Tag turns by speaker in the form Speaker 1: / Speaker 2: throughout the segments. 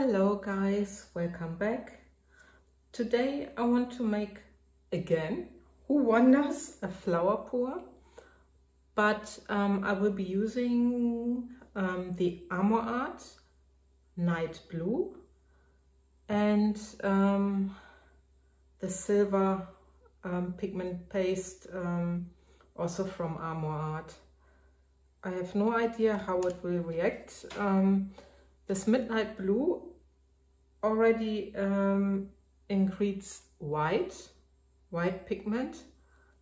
Speaker 1: Hello guys, welcome back. Today I want to make again, who wonders, a flower pour, but I will be using the ArmorArt Night Blue and the silver pigment paste, also from ArmorArt. I have no idea how it will react. This midnight blue already includes white pigment,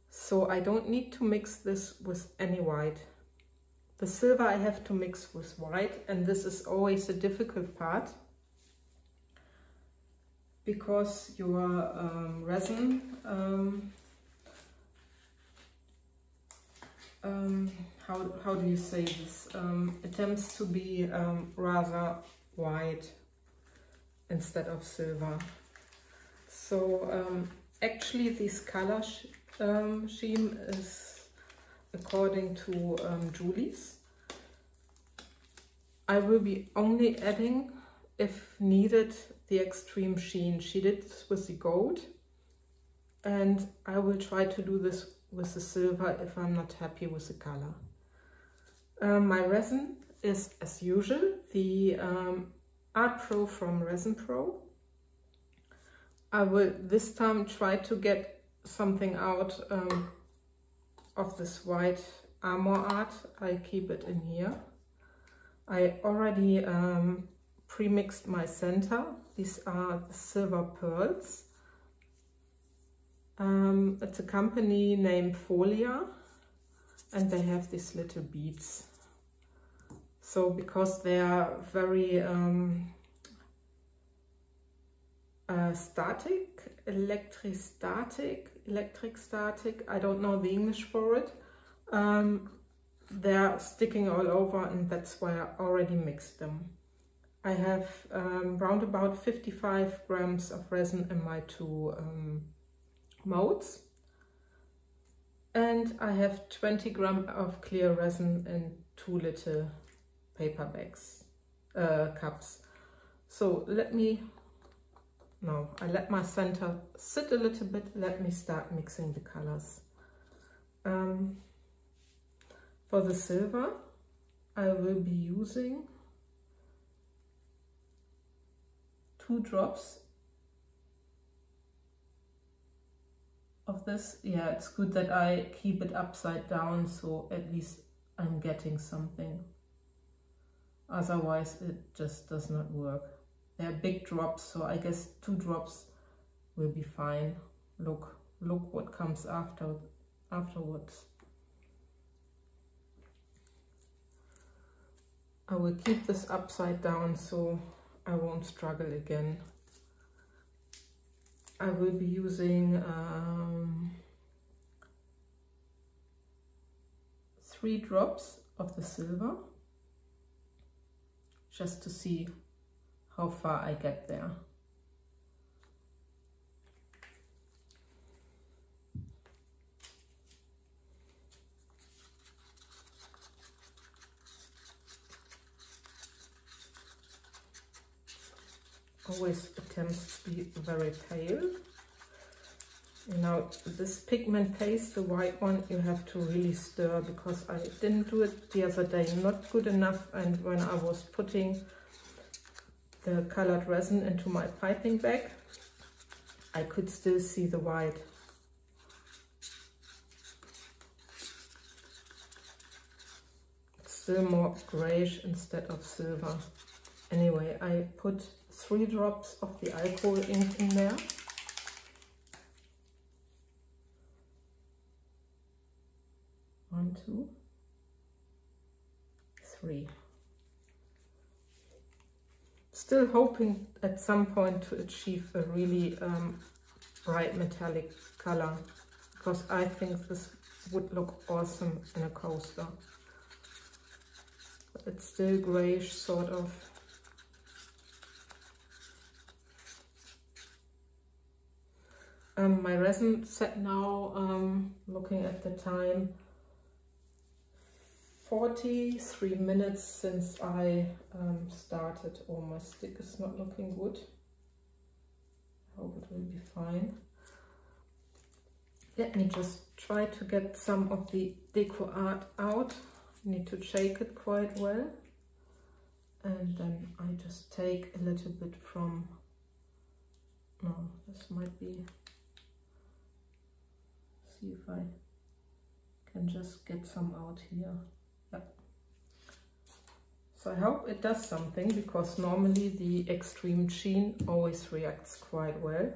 Speaker 1: so I don't need to mix this with any white. The silver I have to mix with white, and this is always a difficult part because your resin how do you say this? It tends to be rather white instead of silver. So actually this color scheme is according to Julie's. I will be only adding, if needed, the extreme sheen. She did this with the gold, and I will try to do this with the silver if I'm not happy with the color. My resin is, as usual, the ArtPro from Resin Pro. I will this time try to get something out of this white ArmorArt. I keep it in here. I already pre-mixed my center. These are the silver pearls. It's a company named Folia, and they have these little beads. So because they are very electric static, I don't know the English for it. They're sticking all over, and that's why I already mixed them. I have round about 55 grams of resin in my two molds, and I have 20 grams of clear resin in two little paper bags, cups. So I let my center sit a little bit. Let me start mixing the colors. For the silver, I will be using 2 drops of this. Yeah, it's good that I keep it upside down, so at least I'm getting something. Otherwise it just does not work. They're big drops, so I guess 2 drops will be fine. Look what comes afterwards. I will keep this upside down so I won't struggle again. I will be using 3 drops of the silver, just to see how far I get there. Always attempts to be very pale. Now this pigment paste, the white one, you have to really stir, because I didn't do it the other day, not good enough, and when I was putting the colored resin into my piping bag, I could still see the white. It's still more grayish instead of silver. Anyway, I put 3 drops of the alcohol ink in there. One, 2, 3. Still hoping at some point to achieve a really bright metallic color, because I think this would look awesome in a coaster. But it's still grayish, sort of. My resin set now, looking at the time, 43 minutes since I started. Oh, my stick is not looking good. I hope it will be fine. Let me just try to get some of the deco art out. I need to shake it quite well. And then I just take a little bit from, no, this might be, see if I can just get some out here. Yep. So I hope it does something, because normally the extreme sheen always reacts quite well.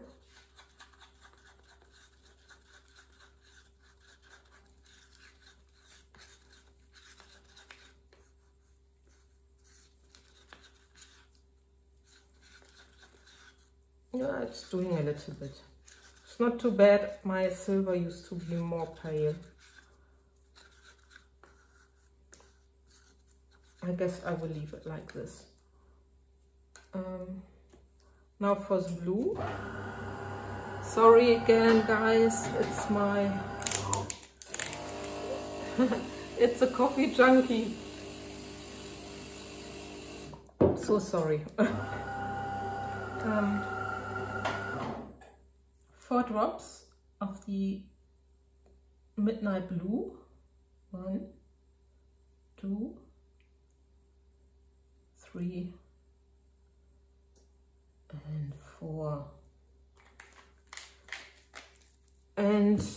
Speaker 1: Yeah, it's doing a little bit. It's not too bad. My silver used to be more pale. I guess I will leave it like this. Now for the blue. Sorry again, guys. It's my... it's a coffee junkie. So sorry. 4 drops of the midnight blue. 1, 2, 3 and 4. And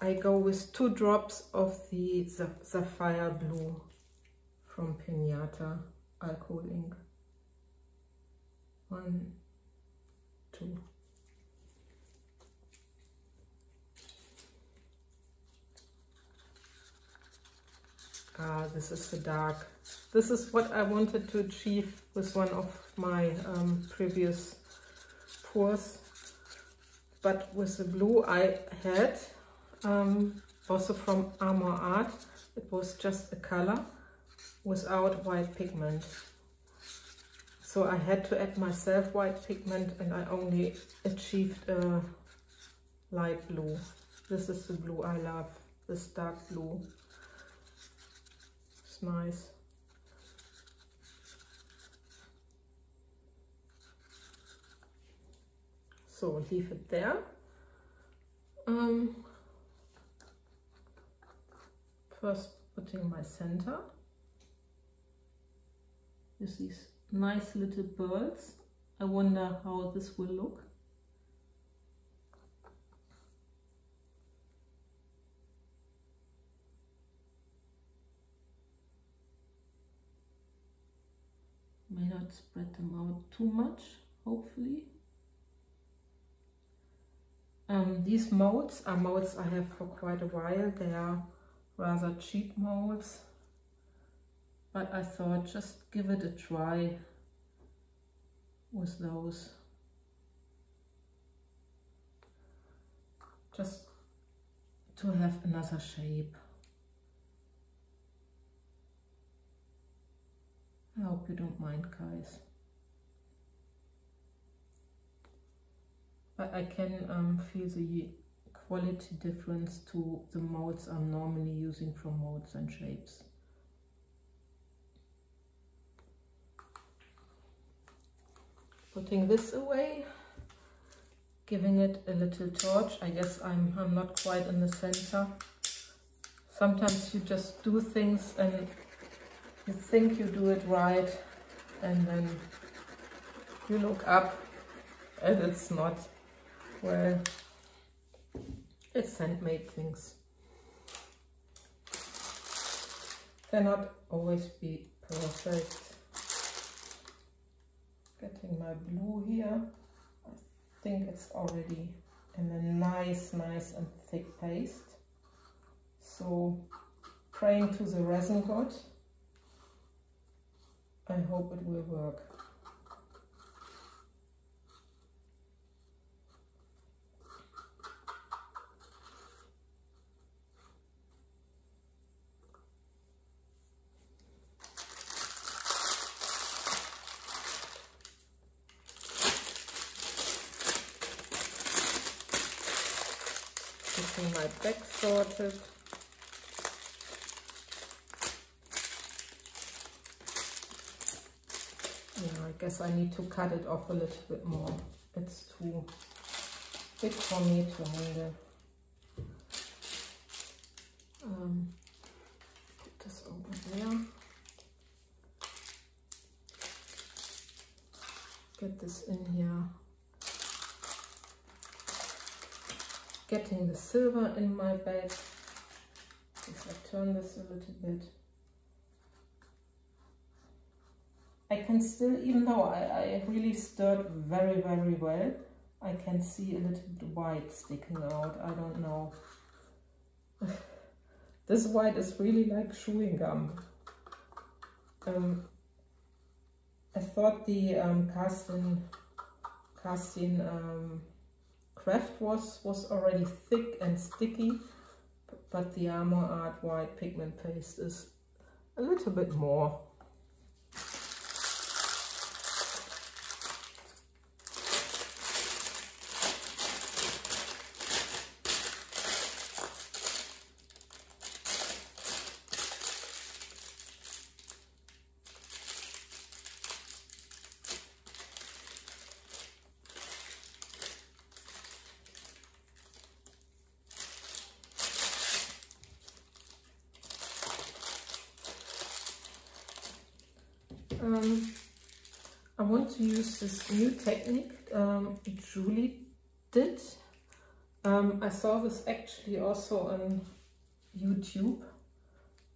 Speaker 1: I go with 2 drops of the sapphire blue from Piñata alcohol ink. 1, 2. Ah, this is the dark. This is what I wanted to achieve with one of my previous pours. But with the blue I had, also from ArmorArt, it was just a color without white pigment. So I had to add myself white pigment, and I only achieved a light blue. This is the blue I love, this dark blue. It's nice. So leave it there. First putting my center with these nice little pearls. I wonder how this will look. May not spread them out too much, hopefully. These molds are molds I have for quite a while. They are rather cheap molds, but I thought just give it a try with those. Just to have another shape. I hope you don't mind, guys. But I can feel the quality difference to the molds I'm normally using from Molds and Shapes. Putting this away, giving it a little torch. I guess I'm not quite in the center. Sometimes you just do things and you think you do it right, and then you look up and it's not. Well, it's handmade things. Cannot always be perfect. Getting my blue here. I think it's already in a nice and thick paste. So praying to the resin god. I hope it will work. Getting my back sorted. Yeah, I guess I need to cut it off a little bit more. It's too big for me to handle. Put this over there. Get this in here. Getting the silver in my bag. If I turn this a little bit. I can still, even though I really stirred very, very well, I can see a little bit white sticking out. I don't know. This white is really like chewing gum. I thought the casting craft was already thick and sticky, but the ArmorArt white pigment paste is a little bit more. I want to use this new technique Julie did. I saw this actually also on YouTube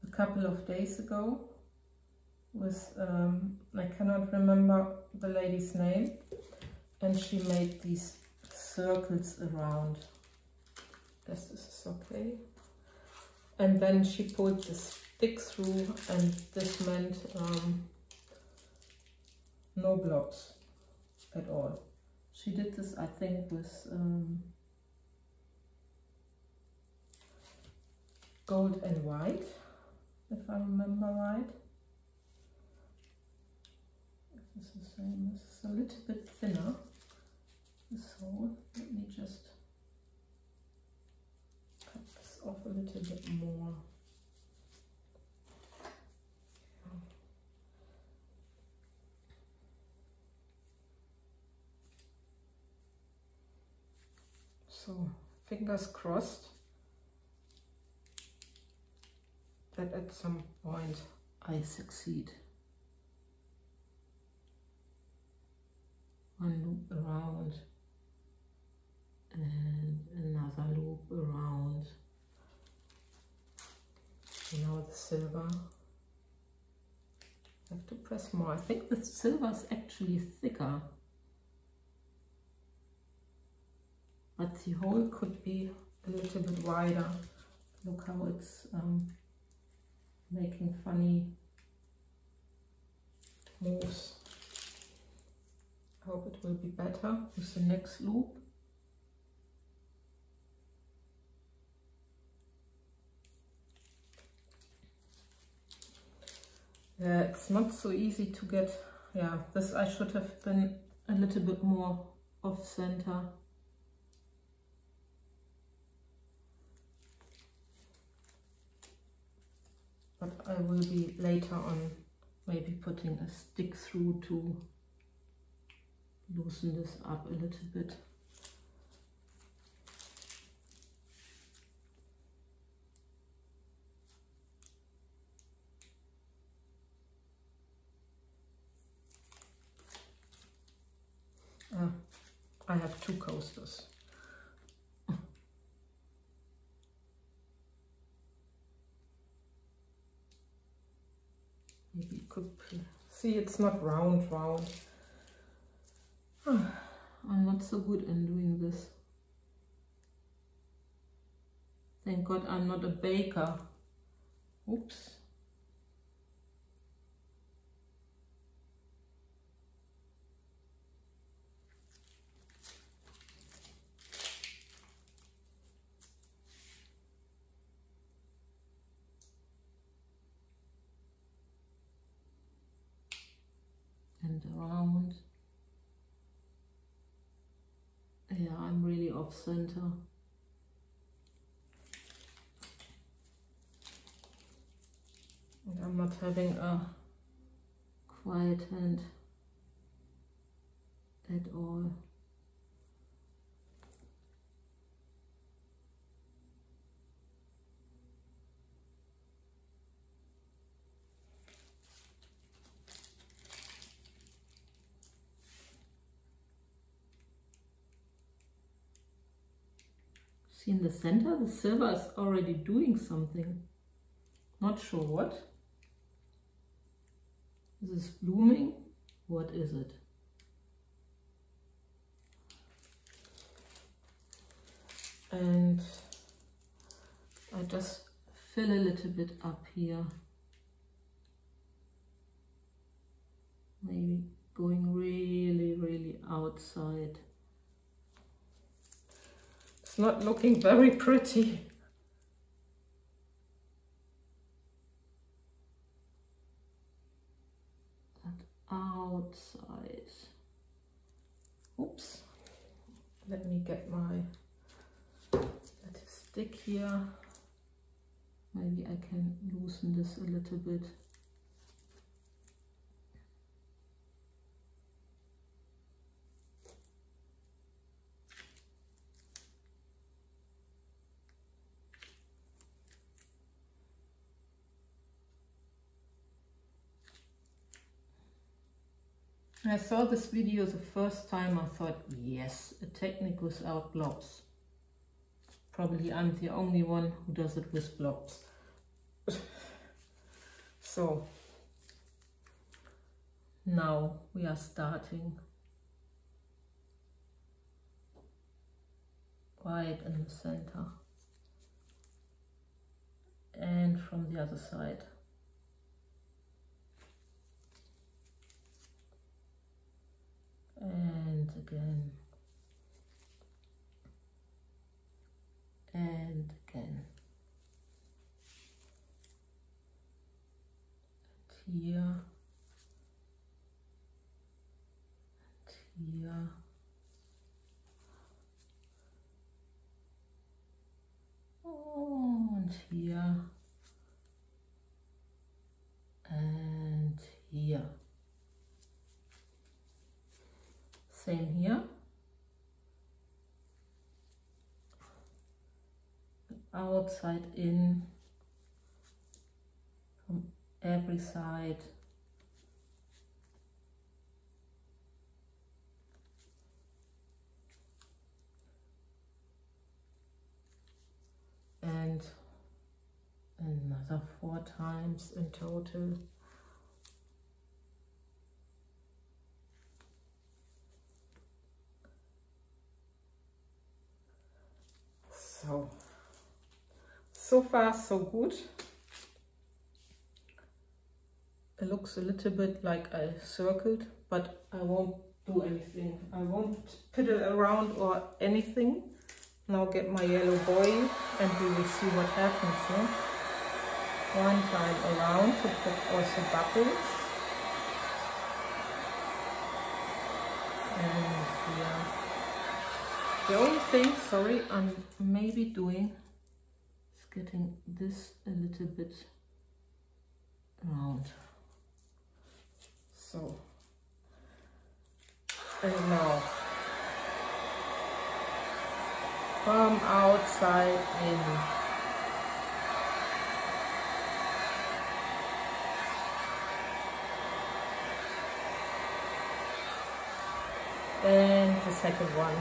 Speaker 1: a couple of days ago with, I cannot remember the lady's name, and she made these circles around. I guess this is okay. And then she pulled the stick through, and this meant no blobs at all. She did this, I think, with gold and white, if I remember right. This is the same. This is a little bit thinner, this hole. Let me just cut this off a little bit more. So, fingers crossed that at some point I succeed. One loop around and another loop around. Now the silver. I have to press more. I think the silver is actually thicker. But the hole could be a little bit wider. Look how it's making funny moves. I hope it will be better with the next loop. Yeah, it's not so easy to get, yeah, this I should have been a little bit more off center. But I will be later on maybe putting a stick through to loosen this up a little bit. I have two coasters. Maybe it could be. See, it's not round. I'm not so good in doing this. Thank God I'm not a baker. Oops. And around. Yeah, I'm really off center. And I'm not having a quiet hand at all. See, in the center, the silver is already doing something. Not sure what. Is this blooming? What is it? And I just fill a little bit up here. Maybe going really, really outside. It's not looking very pretty. That outside. Oops. Let me get my little stick here. Maybe I can loosen this a little bit. When I saw this video the first time, I thought, yes, a technique without blobs. Probably I'm the only one who does it with blobs. So, now we are starting right in the center and from the other side. And again, and again, and here, and here, oh, and here, and here. Same here. Outside in from every side. And another 4 times in total. So far so good. It looks a little bit like I circled, but I won't do anything. I won't piddle around or anything. Now get my yellow boil and we will see what happens here. 1 time around to put also bubbles. And here. The only thing, sorry, I'm maybe doing is getting this a little bit round. So, and now from outside in. And the second one.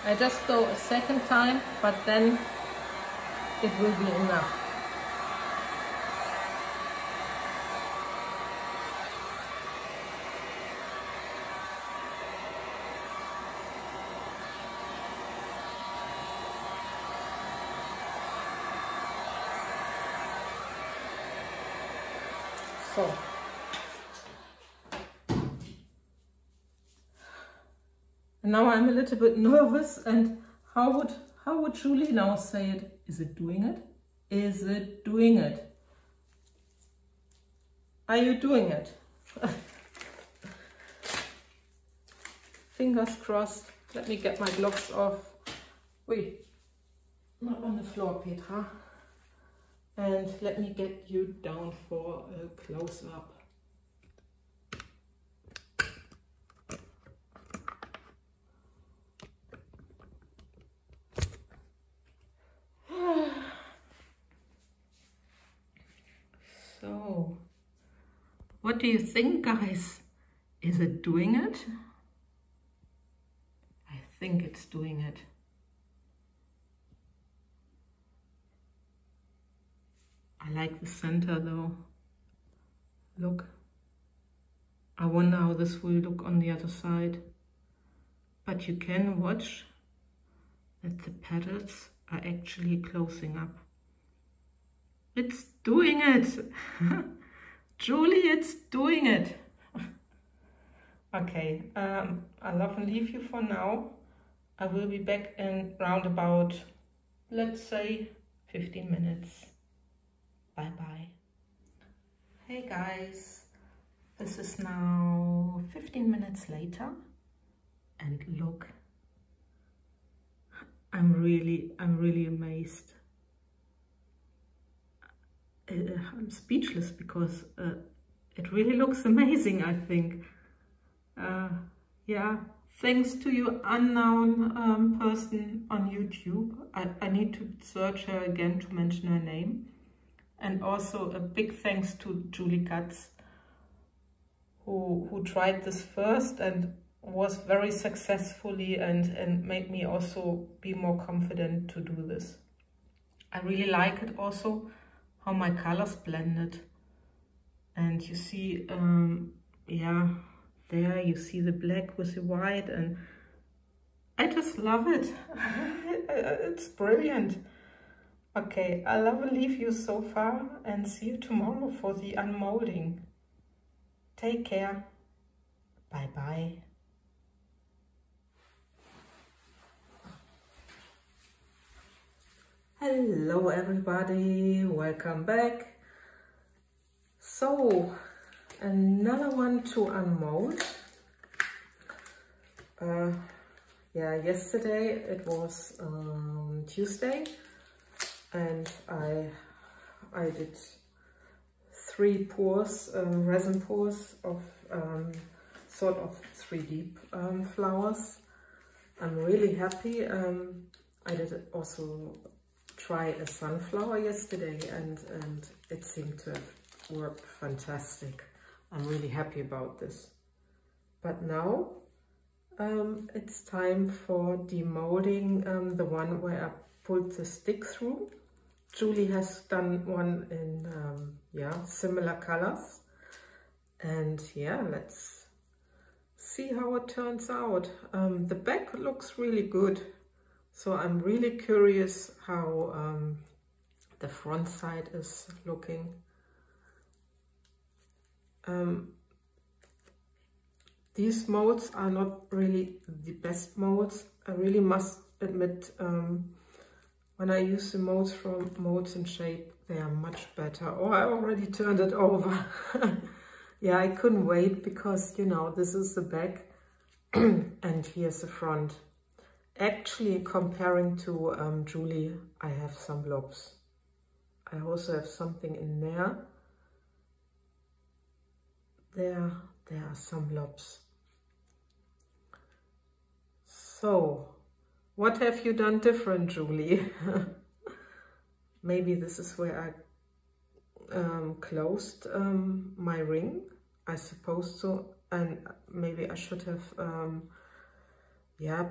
Speaker 1: I just go a second time, but then it will be enough. So. Now I'm a little bit nervous, and how would Julie now say it? Is it doing it? Is it doing it? Are you doing it? Fingers crossed Let me get my gloves off. Wait, not on the floor, Petra. And let me get you down for a close-up. So, what do you think, guys? Is it doing it? I think it's doing it. I like the center though. Look. I wonder how this will look on the other side. But you can watch that the petals are actually closing up. It's doing it! Julie, it's doing it! Okay, I love and leave you for now. I will be back in round about, let's say, 15 minutes. Bye bye. Hey guys, this is now 15 minutes later, and look, I'm really amazed. I'm speechless because it really looks amazing, I think. Yeah, thanks to you unknown person on YouTube. I need to search her again to mention her name. And also a big thanks to Julie Katz, who tried this first and was very successfully and made me also be more confident to do this. I really like it also how my colors blended. And you see, yeah, there you see the black with the white, and I just love it. It's brilliant. Okay, I love and leave you so far, and see you tomorrow for the unmolding. Take care. Bye bye. Hello everybody, welcome back. So, another one to unmold. Yeah, yesterday it was Tuesday. And I did 3 pours, resin pours of sort of 3D flowers. I'm really happy. I did also try a sunflower yesterday, and it seemed to have worked fantastic. I'm really happy about this. But now it's time for demolding the one where I pulled the stick through. Julie has done one in yeah, similar colors, and yeah, let's see how it turns out. The back looks really good, so I'm really curious how the front side is looking. These molds are not really the best molds. I really must admit, when I use the molds from Molds and Shape, they are much better. Oh, I already turned it over. Yeah, I couldn't wait because, you know, this is the back and here's the front. Actually, comparing to Julie, I have some blobs. I also have something in there. There are some blobs. So, what have you done different, Julie? Maybe this is where I closed my ring, I suppose so, and maybe I should have yeah,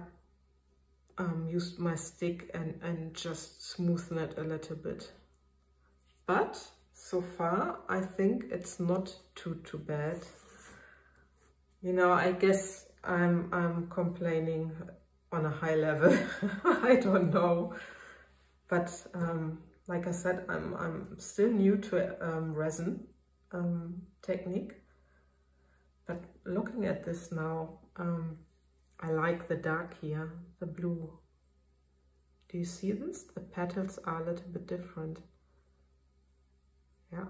Speaker 1: used my stick and just smoothen it a little bit. But so far I think it's not too bad. You know, I guess I'm complaining on a high level. I don't know, but like I said, I'm still new to resin technique, but looking at this now, I like the dark here, the blue. Do you see this? The petals are a little bit different. Yeah,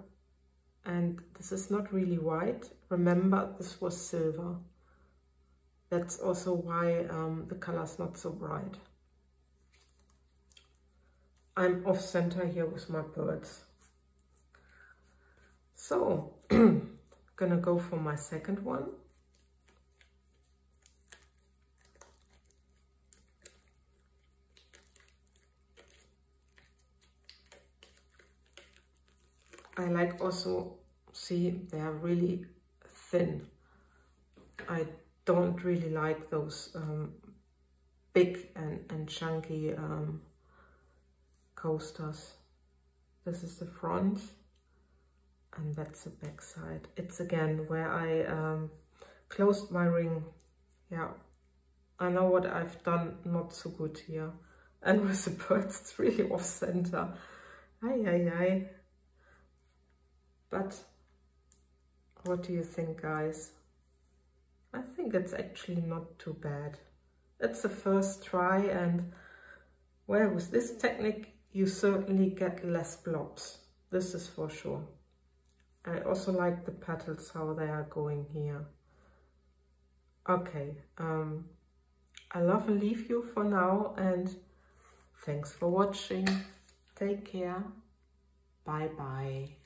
Speaker 1: and this is not really white. Remember, this was silver. That's also why the color's not so bright. I'm off center here with my birds. So, gonna go for my second one. I like also, see, they're really thin. I don't really like those big and chunky coasters. This is the front and that's the back side. It's again where I closed my ring. Yeah, I know what I've done not so good here. And with the birds, it's really off center. Ay. But what do you think, guys? I think it's actually not too bad. It's the first try, and well, with this technique you certainly get less blobs. This is for sure. I also like the petals, how they are going here. Okay, I love and leave you for now, and thanks for watching. Take care. Bye bye.